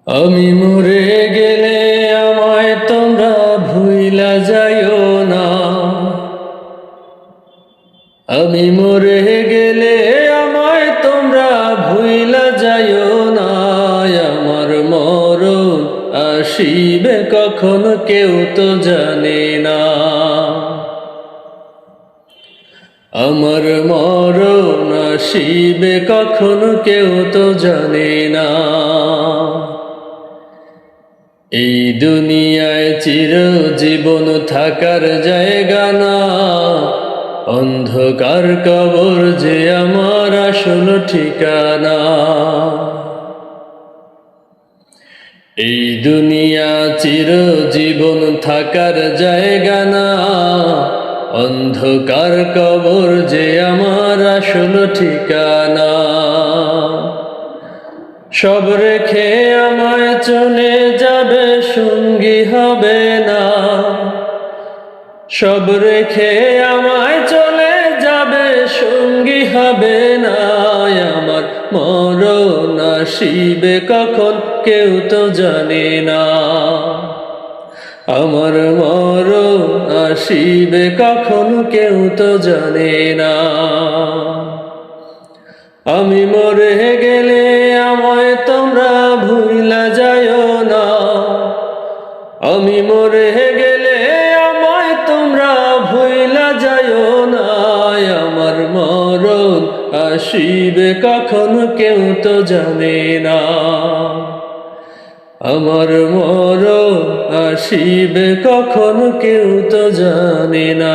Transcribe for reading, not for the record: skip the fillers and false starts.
আমি মরে গেলে আমায় তোমরা ভুইলা যাইও না। আমি মরে গেলে আমায় তোমরা ভুইলা যাইও না। আমার মরণ আসিবে কখন কেউ তো জানে না। আমার মরণ আসিবে কখন কেউ তো জানে না। এই দুনিয়ায় চিরজীবন থাকার জায়গা না, অন্ধকার কবর যে আমার আসল ঠিকানা। এই দুনিয়া চিরজীবন থাকার জায়গা না, অন্ধকার কবর যে আমার আসল ঠিকানা। সব রেখে আমায় চলে যাবে, সঙ্গী হবে না। সব রেখে আমায় চলে যাবে, সঙ্গী হবে না। আমার মরণ আসিবে কখন কেউ তো জানে না। আমার মরণ আসিবে কখন কেউ তো জানে না। আমি মরে গেলে আমায় তোমরা ভুইলা যাইও না। আমি মরে গেলে আমায় তোমরা ভুইলা যাইও না। আমার মরণ আসিবে কখন কেউ তো জানে না। আমার মরণ আসিবে কখন কেউ তো জানে না।